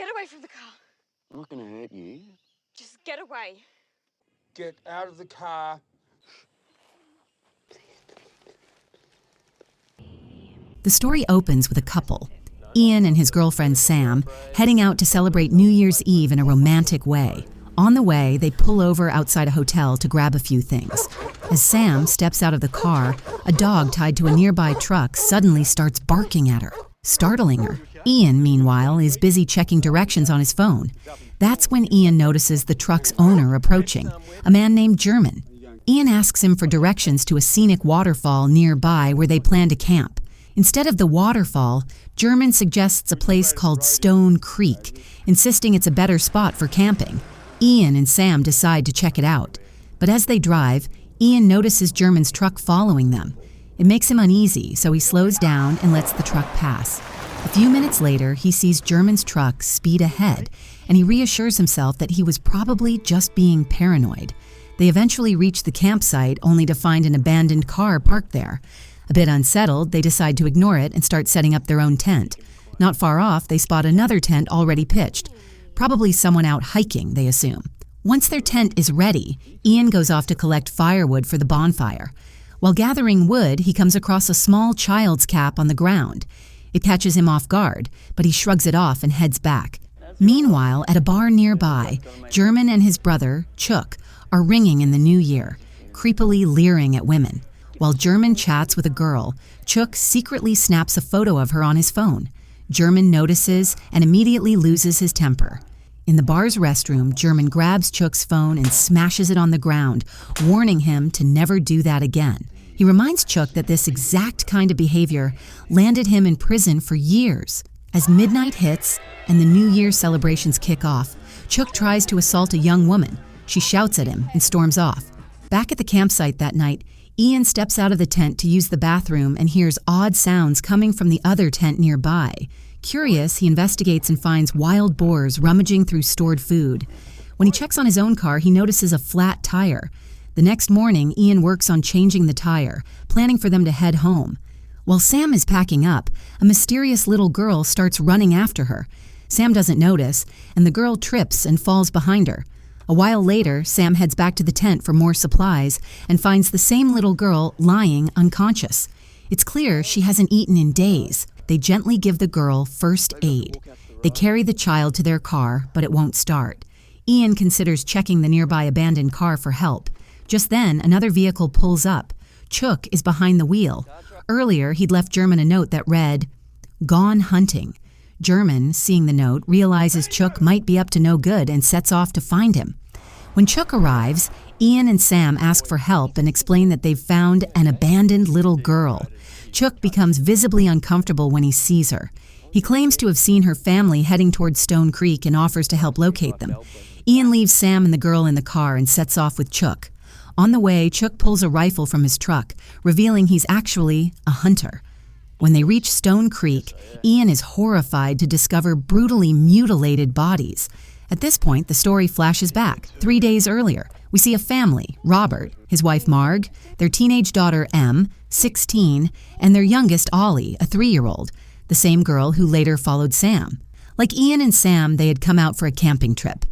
Get away from the car. I'm not going to hurt you. Just get away. Get out of the car. The story opens with a couple, Ian and his girlfriend Sam, heading out to celebrate New Year's Eve in a romantic way. On the way, they pull over outside a hotel to grab a few things. As Sam steps out of the car, a dog tied to a nearby truck suddenly starts barking at her, startling her. Ian, meanwhile, is busy checking directions on his phone. That's when Ian notices the truck's owner approaching, a man named German. Ian asks him for directions to a scenic waterfall nearby where they plan to camp. Instead of the waterfall, German suggests a place called Stone Creek, insisting it's a better spot for camping. Ian and Sam decide to check it out. But as they drive, Ian notices German's truck following them. It makes him uneasy, so he slows down and lets the truck pass. A few minutes later, he sees German's truck speed ahead, and he reassures himself that he was probably just being paranoid. They eventually reach the campsite, only to find an abandoned car parked there. A bit unsettled, they decide to ignore it and start setting up their own tent. Not far off, they spot another tent already pitched. Probably someone out hiking, they assume. Once their tent is ready, Ian goes off to collect firewood for the bonfire. While gathering wood, he comes across a small child's cap on the ground. It catches him off guard, but he shrugs it off and heads back. Meanwhile, at a bar nearby, German and his brother, Chook, are ringing in the new year, creepily leering at women. While German chats with a girl, Chook secretly snaps a photo of her on his phone. German notices and immediately loses his temper. In the bar's restroom, German grabs Chook's phone and smashes it on the ground, warning him to never do that again. He reminds Chook that this exact kind of behavior landed him in prison for years. As midnight hits and the New Year celebrations kick off, Chook tries to assault a young woman. She shouts at him and storms off. Back at the campsite that night, Ian steps out of the tent to use the bathroom and hears odd sounds coming from the other tent nearby. Curious, he investigates and finds wild boars rummaging through stored food. When he checks on his own car, he notices a flat tire. The next morning, Ian works on changing the tire, planning for them to head home. While Sam is packing up, a mysterious little girl starts running after her. Sam doesn't notice, and the girl trips and falls behind her. A while later, Sam heads back to the tent for more supplies and finds the same little girl lying unconscious. It's clear she hasn't eaten in days. They gently give the girl first aid. They carry the child to their car, but it won't start. Ian considers checking the nearby abandoned car for help. Just then, another vehicle pulls up. Chook is behind the wheel. Earlier, he'd left German a note that read, "Gone hunting." German, seeing the note, realizes Chook might be up to no good and sets off to find him. When Chook arrives, Ian and Sam ask for help and explain that they've found an abandoned little girl. Chook becomes visibly uncomfortable when he sees her. He claims to have seen her family heading towards Stone Creek and offers to help locate them. Ian leaves Sam and the girl in the car and sets off with Chook. On the way, Chook pulls a rifle from his truck, revealing he's actually a hunter. When they reach Stone Creek, Ian is horrified to discover brutally mutilated bodies. At this point, the story flashes back. 3 days earlier, we see a family, Robert, his wife Marg, their teenage daughter Em, 16, and their youngest Ollie, a 3-year-old, the same girl who later followed Sam. Like Ian and Sam, they had come out for a camping trip.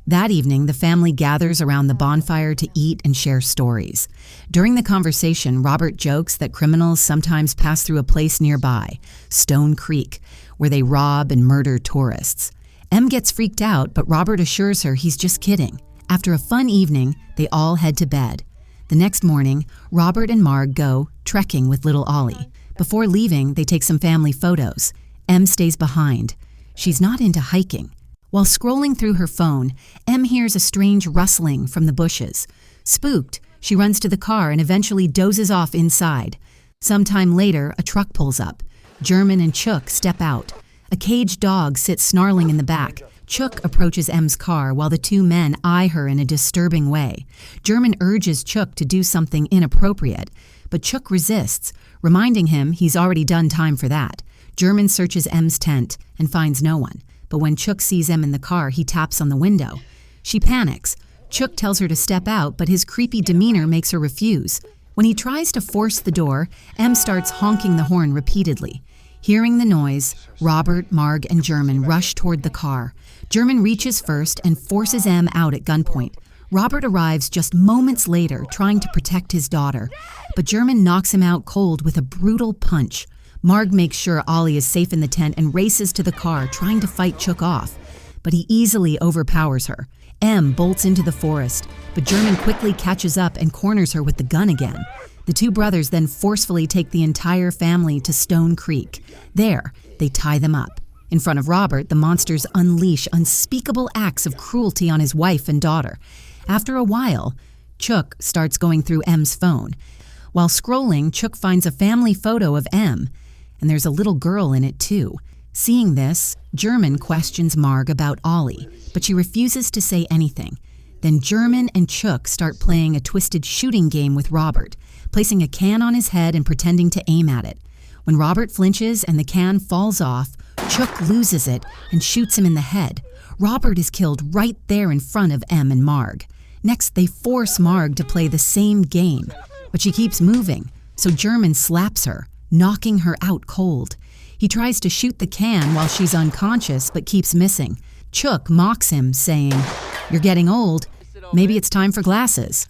That evening, the family gathers around the bonfire to eat and share stories. During the conversation, Robert jokes that criminals sometimes pass through a place nearby, Stone Creek, where they rob and murder tourists. Em gets freaked out, but Robert assures her he's just kidding. After a fun evening, they all head to bed. The next morning, Robert and Marg go trekking with little Ollie. Before leaving, they take some family photos. Em stays behind. She's not into hiking. While scrolling through her phone, Em hears a strange rustling from the bushes. Spooked, she runs to the car and eventually dozes off inside. Sometime later, a truck pulls up. German and Chook step out. A caged dog sits snarling in the back. Chook approaches Em's car while the two men eye her in a disturbing way. German urges Chook to do something inappropriate, but Chook resists, reminding him he's already done time for that. German searches Em's tent and finds no one. But when Chook sees Em in the car, he taps on the window. She panics. Chook tells her to step out, but his creepy demeanor makes her refuse. When he tries to force the door, Em starts honking the horn repeatedly. Hearing the noise, Robert, Marg, and German rush toward the car. German reaches first and forces Em out at gunpoint. Robert arrives just moments later, trying to protect his daughter, but German knocks him out cold with a brutal punch. Marg makes sure Ollie is safe in the tent and races to the car, trying to fight Chook off, but he easily overpowers her. Em bolts into the forest, but German quickly catches up and corners her with the gun again. The two brothers then forcefully take the entire family to Stone Creek. There, they tie them up. In front of Robert, the monsters unleash unspeakable acts of cruelty on his wife and daughter. After a while, Chook starts going through Em's phone. While scrolling, Chook finds a family photo of Em, and there's a little girl in it too. Seeing this, German questions Marg about Ollie, but she refuses to say anything. Then German and Chook start playing a twisted shooting game with Robert, placing a can on his head and pretending to aim at it. When Robert flinches and the can falls off, Chook loses it and shoots him in the head. Robert is killed right there in front of Em and Marg. Next, they force Marg to play the same game, but she keeps moving, so German slaps her, knocking her out cold. He tries to shoot the can while she's unconscious but keeps missing. Chook mocks him, saying, "You're getting old. Maybe it's time for glasses."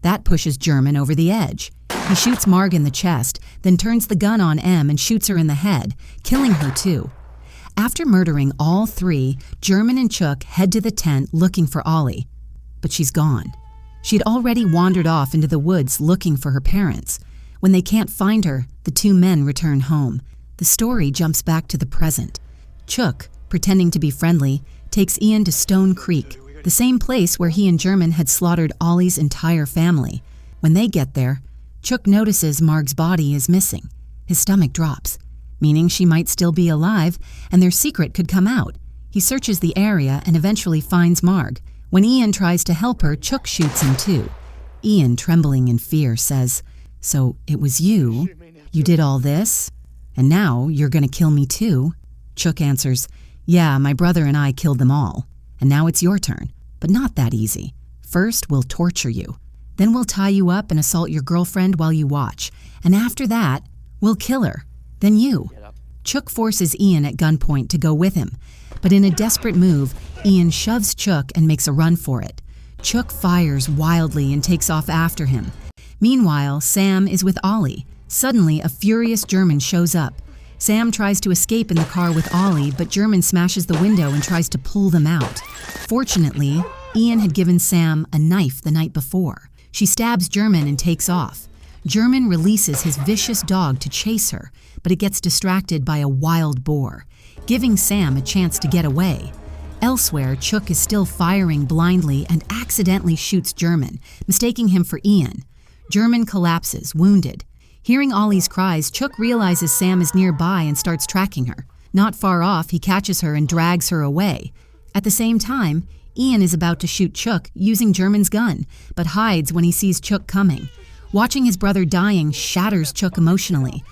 That pushes German over the edge. He shoots Marg in the chest, then turns the gun on Em and shoots her in the head, killing her too. After murdering all three, German and Chook head to the tent looking for Ollie. But she's gone. She'd already wandered off into the woods looking for her parents. When they can't find her, the two men return home. The story jumps back to the present. Chook, pretending to be friendly, takes Ian to Stone Creek, the same place where he and German had slaughtered Ollie's entire family. When they get there, Chook notices Marg's body is missing. His stomach drops, meaning she might still be alive and their secret could come out. He searches the area and eventually finds Marg. When Ian tries to help her, Chook shoots him too. Ian, trembling in fear, says, "So it was you? You did all this? And now you're going to kill me too?" Chook answers, "Yeah, my brother and I killed them all. And now it's your turn, but not that easy. First, we'll torture you. Then we'll tie you up and assault your girlfriend while you watch. And after that, we'll kill her. Then you." Chook forces Ian at gunpoint to go with him, but in a desperate move, Ian shoves Chook and makes a run for it. Chook fires wildly and takes off after him. Meanwhile, Sam is with Ollie. Suddenly, a furious German shows up. Sam tries to escape in the car with Ollie, but German smashes the window and tries to pull them out. Fortunately, Ian had given Sam a knife the night before. She stabs German and takes off. German releases his vicious dog to chase her, but it gets distracted by a wild boar, giving Sam a chance to get away. Elsewhere, Chook is still firing blindly and accidentally shoots German, mistaking him for Ian. German collapses, wounded. Hearing Ollie's cries, Chook realizes Sam is nearby and starts tracking her. Not far off, he catches her and drags her away. At the same time, Ian is about to shoot Chook using German's gun, but hides when he sees Chook coming. Watching his brother dying shatters Chook emotionally.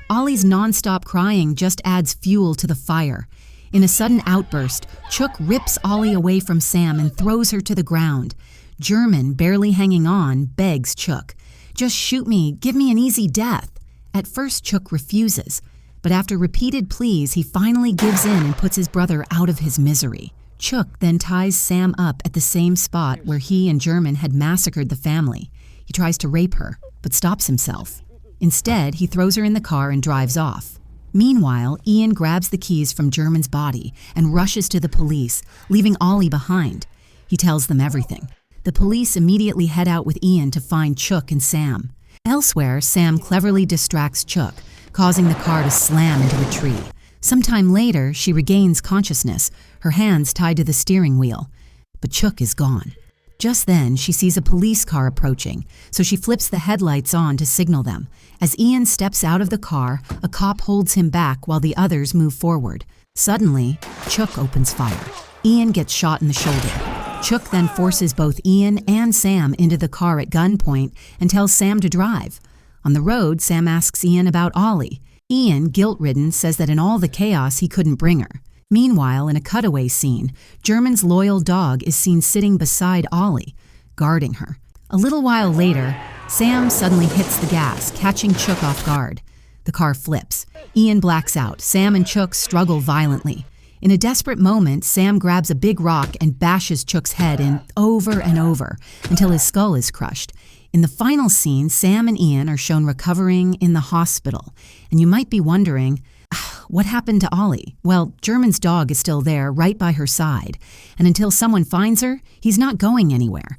Ollie's non-stop crying just adds fuel to the fire. In a sudden outburst, Chook rips Ollie away from Sam and throws her to the ground. German, barely hanging on, begs Chook, "Just shoot me, give me an easy death." At first, Chook refuses, but after repeated pleas, he finally gives in and puts his brother out of his misery. Chook then ties Sam up at the same spot where he and German had massacred the family. He tries to rape her, but stops himself. Instead, he throws her in the car and drives off. Meanwhile, Ian grabs the keys from German's body and rushes to the police, leaving Ollie behind. He tells them everything. The police immediately head out with Ian to find Chook and Sam. Elsewhere, Sam cleverly distracts Chook, causing the car to slam into a tree. Sometime later, she regains consciousness, her hands tied to the steering wheel. But Chook is gone. Just then, she sees a police car approaching, so she flips the headlights on to signal them. As Ian steps out of the car, a cop holds him back while the others move forward. Suddenly, Chook opens fire. Ian gets shot in the shoulder. Chook then forces both Ian and Sam into the car at gunpoint and tells Sam to drive. On the road, Sam asks Ian about Ollie. Ian, guilt-ridden, says that in all the chaos he couldn't bring her. Meanwhile, in a cutaway scene, German's loyal dog is seen sitting beside Ollie, guarding her. A little while later, Sam suddenly hits the gas, catching Chook off guard. The car flips. Ian blacks out. Sam and Chook struggle violently. In a desperate moment, Sam grabs a big rock and bashes Chook's head in over and over until his skull is crushed. In the final scene, Sam and Ian are shown recovering in the hospital. And you might be wondering, what happened to Ollie? Well, German's dog is still there, right by her side. And until someone finds her, he's not going anywhere.